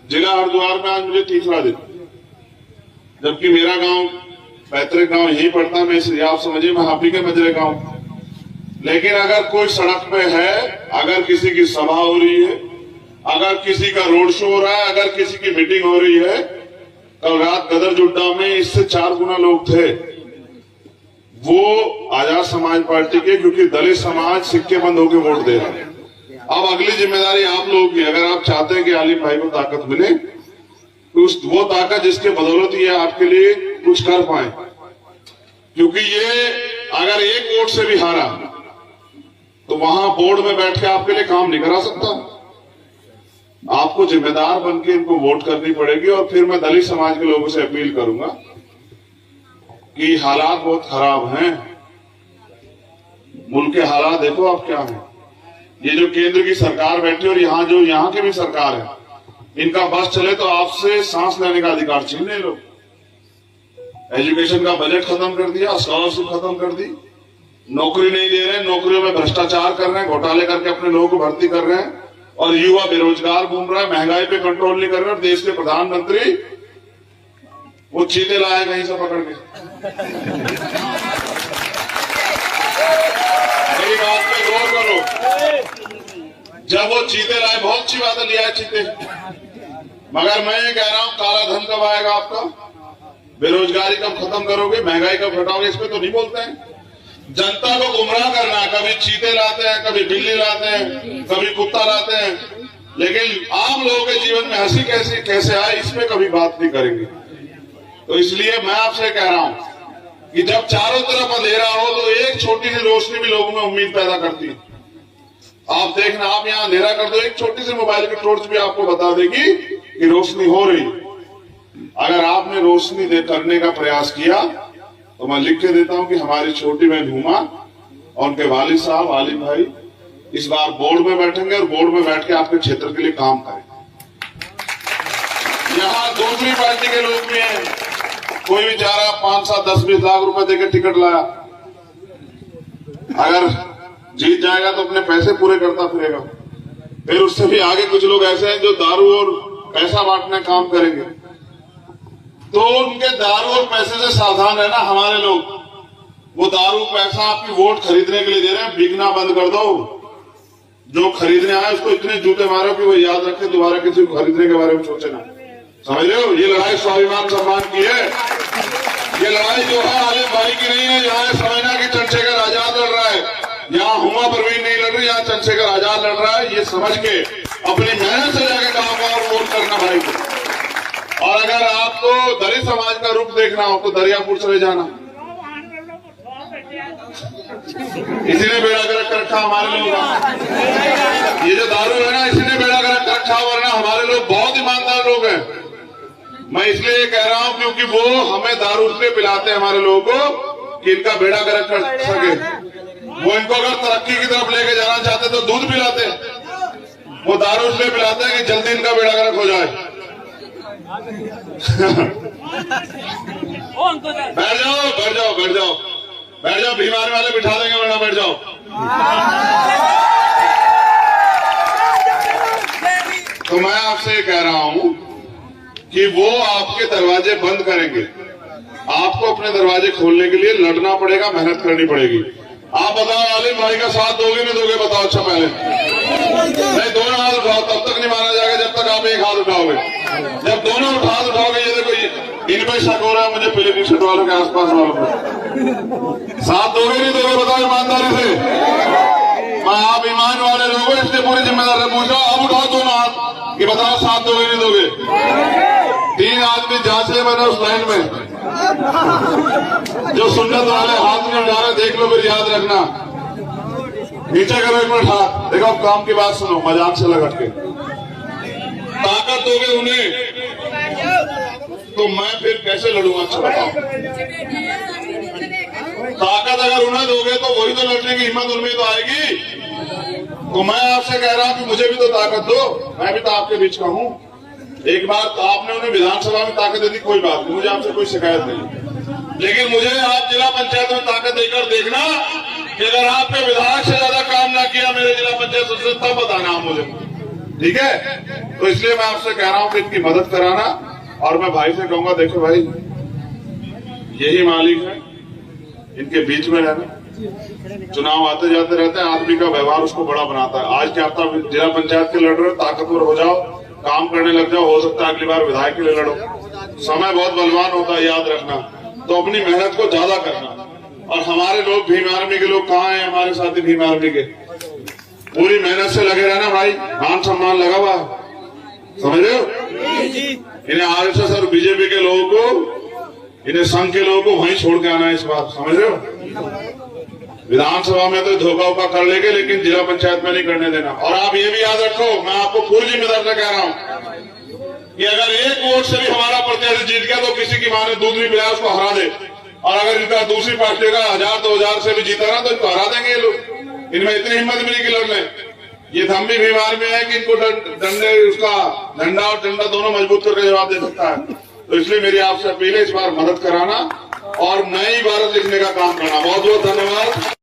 जिला हरिद्वार में आज मुझे तीसरा दिन, जबकि मेरा गांव पैतृक गांव यहीं पड़ता, मैं इसलिए आप समझिए मैं हापी के मजरे गांव। लेकिन अगर कोई सड़क पे है, अगर किसी की सभा हो रही है, अगर किसी का रोड शो हो रहा है, अगर किसी की मीटिंग हो रही है, कल रात गदर जुड्डा में इससे 4 गुना लोग थे, वो आजाद समाज पार्टी के, क्योंकि दलित समाज सिक्के बंद होकर वोट दे रहा है। अब अगली जिम्मेदारी आप लोगों की, अगर आप चाहते हैं कि आलिम भाई को ताकत मिले, तो वो ताकत जिसके बदौलत ये आपके लिए कुछ कर पाए, क्योंकि ये अगर एक वोट से भी हारा तो वहां बोर्ड में बैठ के आपके लिए काम नहीं करा सकता। आपको जिम्मेदार बन के इनको वोट करनी पड़ेगी। और फिर मैं दलित समाज के लोगों से अपील करूंगा कि हालात बहुत खराब हैं, मुल्क के हालात देखो आप क्या हैं। ये जो केंद्र की सरकार बैठी और यहाँ की भी सरकार है, इनका बस चले तो आपसे सांस लेने का अधिकार छीन ले लो। एजुकेशन का बजट खत्म कर दिया, स्कॉलरशिप खत्म कर दी, नौकरी नहीं दे रहे, नौकरियों में भ्रष्टाचार कर रहे हैं, घोटाले करके अपने लोगों को भर्ती कर रहे हैं, और युवा बेरोजगार घूम रहा है, महंगाई पे कंट्रोल नहीं कर रहे। और देश के प्रधानमंत्री वो चीते लाए कहीं से पकड़ के। मेरी बात पे गौर करो, जब वो चीते लाए, बहुत अच्छी बात है, लिया चीते, मगर मैं ये कह रहा हूं काला धन कब आएगा आपका, बेरोजगारी कब खत्म करोगे, महंगाई कब घटाओगे, इस पे तो नहीं बोलते हैं। जनता को गुमराह करना है, कभी चीते लाते हैं, कभी बिल्ली लाते हैं, कभी कुत्ता लाते हैं, लेकिन आम लोगों के जीवन में हंसी कैसे आए इस पे कभी बात नहीं करेंगे। तो इसलिए मैं आपसे कह रहा हूं कि जब चारों तरफ अंधेरा हो तो एक छोटी सी रोशनी भी लोगों में उम्मीद पैदा करती है। आप देखना, आप यहाँ अंधेरा कर दो, एक छोटी सी मोबाइल की टॉर्च भी आपको बता देगी कि रोशनी हो रही। अगर आपने रोशनी करने का प्रयास किया तो मैं लिख के देता हूं कि हमारी छोटी बहन हुमा और उनके वालिद साहब आलिम भाई इस बार बोर्ड में बैठेंगे और बोर्ड में बैठ के आपके क्षेत्र के लिए काम करेंगे। यहाँ दूसरी पार्टी के लोग भी हैं, कोई बेचारा 5, 7, 10, 20 लाख रुपए देकर टिकट लाया, अगर जीत जाएगा तो अपने पैसे पूरे करता फिरेगा। फिर उससे भी आगे कुछ लोग ऐसे हैं जो दारू और पैसा बांटने काम करेंगे। तो उनके दारू और पैसे से सावधान रहना। हमारे लोग वो दारू पैसा आपकी वोट खरीदने के लिए दे रहे हैं, बिकना बंद कर दो। जो खरीदने आए उसको इतने जूते मारो कि वो याद रखे, दोबारा किसी को खरीदने के बारे में सोचे ना। समझ रहे हो, ये लड़ाई स्वाभिमान सम्मान की है। ये लड़ाई जो है आलिम भाई की नहीं है। यहाँ समझना कि चंद्रशेखर आजाद लड़ रहा है, यहाँ हुमा परवीन नहीं लड़ रही, यहाँ चंद्रशेखर आजाद लड़ रहा है। ये समझ के अपनी मेहनत से जाके काम और वोट करना भाई को। और अगर आपको दलित समाज का रूप देखना हो तो दरियापुर चले जाना, इसीने बेड़ा गर्क रखा हमारे लोग। ये जो दारू है ना, इसीने बेड़ा गर्क रखा, वरना हमारे लोग बहुत ईमानदार लोग हैं। मैं इसलिए कह रहा हूं क्योंकि वो हमें दारू इसलिए पिलाते हैं हमारे लोगों को कि इनका बेड़ा गर्क कर सके। वो इनको अगर तरक्की की तरफ लेके जाना चाहते तो दूध पिलाते, वो दारू इसलिए पिलाते हैं कि जल्दी इनका बेड़ा गर्क हो जाए। बैठ जाओ बैठ जाओ बैठ जाओ बैठ जाओ, बीमारी वाले बिठा देंगे वरना बैठ जाओ। तो मैं आपसे कह रहा हूं कि वो आपके दरवाजे बंद करेंगे, आपको अपने दरवाजे खोलने के लिए लड़ना पड़ेगा, मेहनत करनी पड़ेगी। आप बताओ आलिम भाई का साथ दोगे नहीं दोगे, बताओ। अच्छा पहले नहीं, दोनों हाथ उठाओ, तब तक नहीं माना जाएगा जब तक आप एक हाथ उठाओगे। जब दोनों हाथ उठाओगे, ये देखो इनमें शक हो रहा है मुझे, पीले टी शर्ट वालों के आसपास वालों को। साथ दोगे नहीं दोगे, बताओ ईमानदारी से। मैं आप ईमान वाले लोग हो इसलिए पूरी जिम्मेदारी पूछ रहा हूं। अब उठाओ दोनों हाथ कि बताओ साथ दोगे नहीं दोगे। 3 आदमी जांचे मैंने उस लाइन में, जो सुन्नत वाले हाथ में उठा रहे, देख लो फिर याद रखना। नीचे करो एक मिनट हाथ, देखो अब काम की बात सुनो, मजाक से लगा के। ताकत दोगे उन्हें तो मैं फिर कैसे लड़ूंगा, अच्छा बताओ। ताकत अगर उन्हें दोगे तो वही तो लड़ने की हिम्मत उनमें तो आएगी। तो मैं आपसे कह रहा हूं कि मुझे भी तो ताकत दो, मैं भी तो आपके बीच का हूं। एक बात आपने उन्हें विधानसभा में ताकत दे दी, कोई बात नहीं, मुझे आपसे कोई शिकायत नहीं, लेकिन मुझे आप जिला पंचायत में ताकत देकर देखना कि अगर आपके विधायक से ज्यादा काम ना किया मेरे जिला पंचायत सदस्य, तब बताना आप मुझे। ठीक है। तो इसलिए मैं आपसे कह रहा हूं कि इनकी मदद कराना। और मैं भाई से कहूंगा, देखो भाई, यही मालिक है, इनके बीच में रहना। चुनाव आते जाते रहते हैं, आदमी का व्यवहार उसको बड़ा बनाता है। आज क्या था, जिला पंचायत के लड़ रहे हो, ताकतवर हो जाओ, काम करने लग जाओ, हो सकता है अगली बार विधायक के लिए लड़ो। समय बहुत बलवान होता है, याद रखना। तो अपनी मेहनत को ज्यादा करना। और हमारे लोग, भीम आर्मी के लोग कहाँ हैं, हमारे साथी भीम आर्मी के, पूरी मेहनत से लगे रहना भाई, मान सम्मान लगा हुआ, समझ रहे हो। इन्हें आरएसएस और बीजेपी के लोगों को, इन्हें संघ के लोगों को वहीं छोड़ के आना है इस बार, समझ रहे हो। विधानसभा में तो धोखा उका कर लेंगे, लेकिन जिला पंचायत में नहीं करने देना। और आप ये भी याद रखो, मैं आपको पूरी जिम्मेदारी से कह रहा हूं कि अगर एक वोट से भी हमारा प्रत्याशी जीत गया तो किसी की मां ने दूध भी पिलाया उसको हरा दे। और अगर इनका दूसरी पार्टी का 1000-2000 से भी जीता ना तो इनको हरा देंगे ये लोग। इनमें इतनी हिम्मत मिली कि लड़ लें। ये हम भी बीमार में है कि इनको डंडे, उसका डंडा और डंडा दोनों मजबूत करके जवाब दे सकता है। तो इसलिए मेरी आपसे अपील है, इस बार मदद कराना और नई इबारत लिखने का काम करना। बहुत बहुत धन्यवाद।